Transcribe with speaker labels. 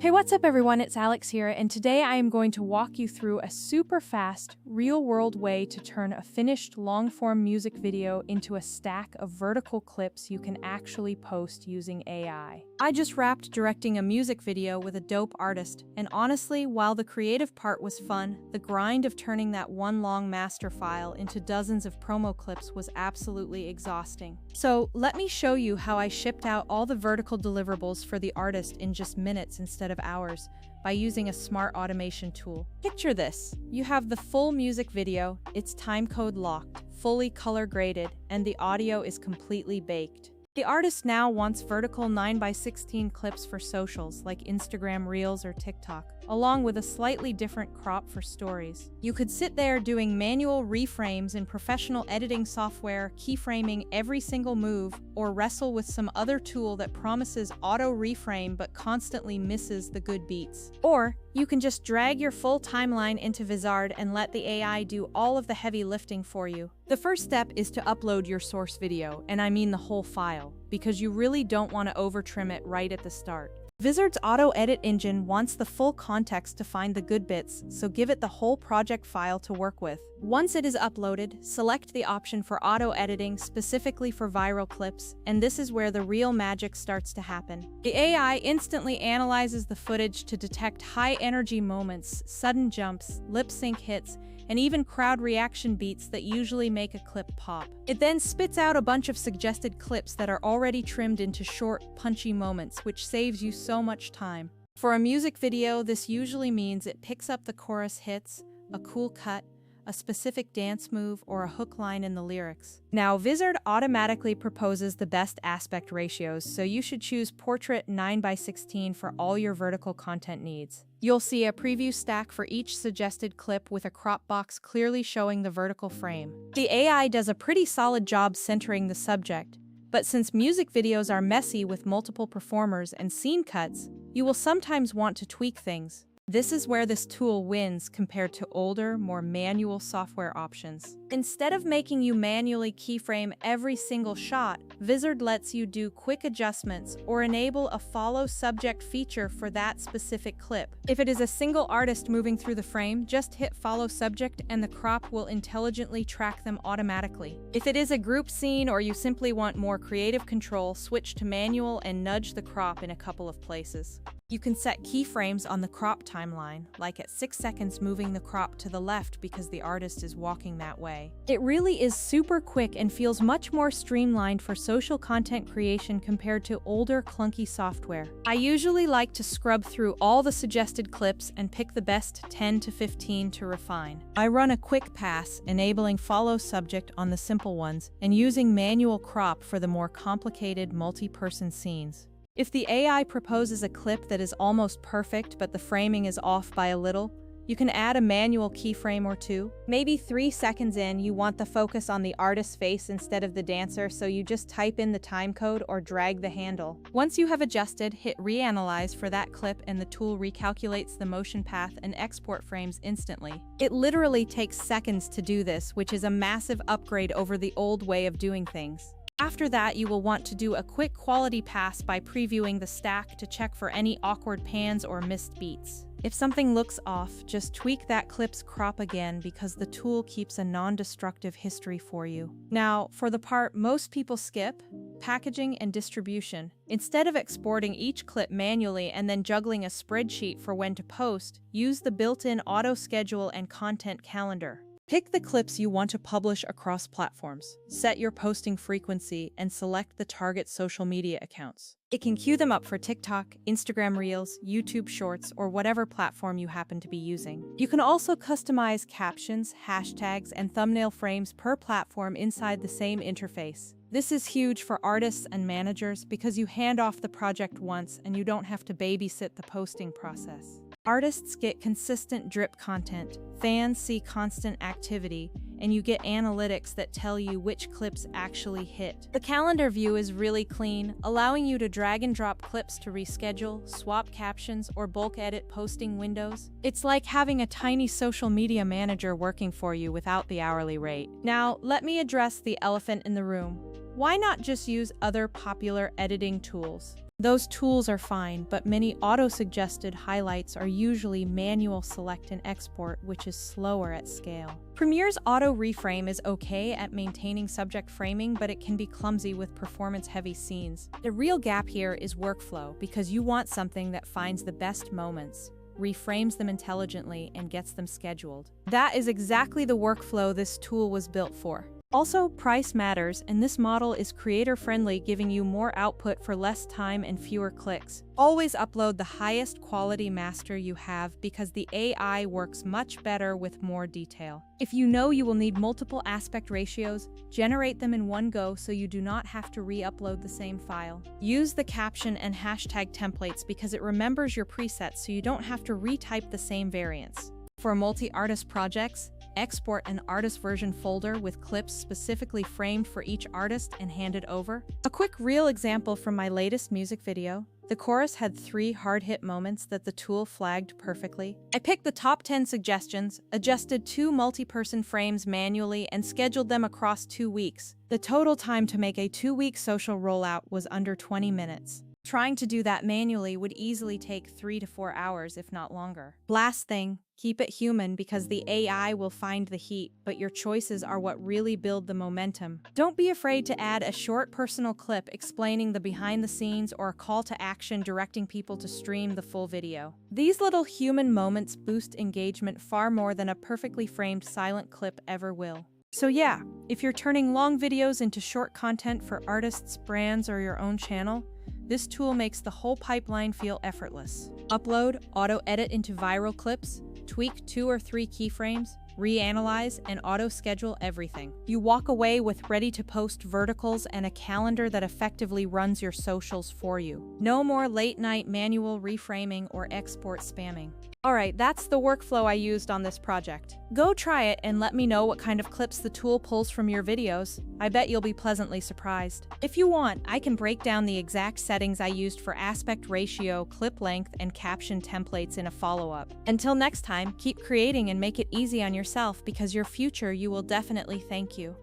Speaker 1: Hey, what's up everyone? It's Alex here, and today I am going to walk you through a super fast, real-world way to turn a finished long-form music video into a stack of vertical clips you can actually post using AI. I just wrapped directing a music video with a dope artist, and honestly, while the creative part was fun, the grind of turning that one long master file into dozens of promo clips was absolutely exhausting. So let me show you how I shipped out all the vertical deliverables for the artist in just minutes instead of hours by using a smart automation tool. Picture this. You have the full music video, it's timecode locked, fully color graded, and the audio is completely baked. The artist now wants vertical 9x16 clips for socials like Instagram Reels or TikTok, along with a slightly different crop for stories. You could sit there doing manual reframes in professional editing software, keyframing every single move, or wrestle with some other tool that promises auto reframe but constantly misses the good beats. Or you can just drag your full timeline into Vizard and let the AI do all of the heavy lifting for you. The first step is to upload your source video, and I mean the whole file, because you really don't want to over-trim it right at the start. Vizard's auto-edit engine wants the full context to find the good bits, so give it the whole project file to work with. Once it is uploaded, select the option for auto-editing specifically for viral clips, and this is where the real magic starts to happen. The AI instantly analyzes the footage to detect high-energy moments, sudden jumps, lip-sync hits, and even crowd reaction beats that usually make a clip pop. It then spits out a bunch of suggested clips that are already trimmed into short, punchy moments, which saves you so much time. For a music video, this usually means it picks up the chorus hits, a cool cut, a specific dance move, or a hook line in the lyrics. Now, Vizard automatically proposes the best aspect ratios, so you should choose Portrait 9x16 for all your vertical content needs. You'll see a preview stack for each suggested clip with a crop box clearly showing the vertical frame. The AI does a pretty solid job centering the subject, but since music videos are messy with multiple performers and scene cuts, you will sometimes want to tweak things. This is where this tool wins compared to older, more manual software options. Instead of making you manually keyframe every single shot, Vizard lets you do quick adjustments or enable a follow subject feature for that specific clip. If it is a single artist moving through the frame, just hit follow subject and the crop will intelligently track them automatically. If it is a group scene or you simply want more creative control, switch to manual and nudge the crop in a couple of places. You can set keyframes on the crop timeline, like at 6 seconds moving the crop to the left because the artist is walking that way. It really is super quick and feels much more streamlined for social content creation compared to older, clunky software. I usually like to scrub through all the suggested clips and pick the best 10 to 15 to refine. I run a quick pass, enabling follow subject on the simple ones, and using manual crop for the more complicated multi-person scenes. If the AI proposes a clip that is almost perfect but the framing is off by a little, you can add a manual keyframe or two. Maybe 3 seconds in, you want the focus on the artist's face instead of the dancer, so you just type in the timecode or drag the handle. Once you have adjusted, hit reanalyze for that clip and the tool recalculates the motion path and export frames instantly. It literally takes seconds to do this, which is a massive upgrade over the old way of doing things. After that, you will want to do a quick quality pass by previewing the stack to check for any awkward pans or missed beats. If something looks off, just tweak that clip's crop again because the tool keeps a non-destructive history for you. Now, for the part most people skip, packaging and distribution. Instead of exporting each clip manually and then juggling a spreadsheet for when to post, use the built-in auto schedule and content calendar. Pick the clips you want to publish across platforms, set your posting frequency, and select the target social media accounts. It can queue them up for TikTok, Instagram Reels, YouTube Shorts, or whatever platform you happen to be using. You can also customize captions, hashtags, and thumbnail frames per platform inside the same interface. This is huge for artists and managers because you hand off the project once and you don't have to babysit the posting process. Artists get consistent drip content, fans see constant activity, and you get analytics that tell you which clips actually hit. The calendar view is really clean, allowing you to drag and drop clips to reschedule, swap captions, or bulk edit posting windows. It's like having a tiny social media manager working for you without the hourly rate. Now, let me address the elephant in the room. Why not just use other popular editing tools? Those tools are fine, but many auto-suggested highlights are usually manual select and export, which is slower at scale. Premiere's auto reframe is okay at maintaining subject framing, but it can be clumsy with performance-heavy scenes. The real gap here is workflow, because you want something that finds the best moments, reframes them intelligently, and gets them scheduled. That is exactly the workflow this tool was built for. Also, price matters, and this model is creator-friendly, giving you more output for less time and fewer clicks. Always upload the highest quality master you have because the AI works much better with more detail. If you know you will need multiple aspect ratios, generate them in one go so you do not have to re-upload the same file. Use the caption and hashtag templates because it remembers your presets so you don't have to retype the same variants. For multi-artist projects, export an artist version folder with clips specifically framed for each artist and handed over. A quick real example from my latest music video. The chorus had 3 hard-hit moments that the tool flagged perfectly. I picked the top 10 suggestions, adjusted 2 multi-person frames manually, and scheduled them across 2 weeks. The total time to make a 2-week social rollout was under 20 minutes. Trying to do that manually would easily take 3 to 4 hours, if not longer. Last thing, keep it human because the AI will find the heat, but your choices are what really build the momentum. Don't be afraid to add a short personal clip explaining the behind the scenes or a call to action directing people to stream the full video. These little human moments boost engagement far more than a perfectly framed silent clip ever will. So yeah, if you're turning long videos into short content for artists, brands, or your own channel, this tool makes the whole pipeline feel effortless. Upload, auto-edit into viral clips, tweak 2 or 3 keyframes, reanalyze, and auto-schedule everything. You walk away with ready-to-post verticals and a calendar that effectively runs your socials for you. No more late-night manual reframing or export spamming. Alright, that's the workflow I used on this project. Go try it and let me know what kind of clips the tool pulls from your videos. I bet you'll be pleasantly surprised. If you want, I can break down the exact settings I used for aspect ratio, clip length, and caption templates in a follow-up. Until next time, keep creating and make it easy on yourself because your future you will definitely thank you.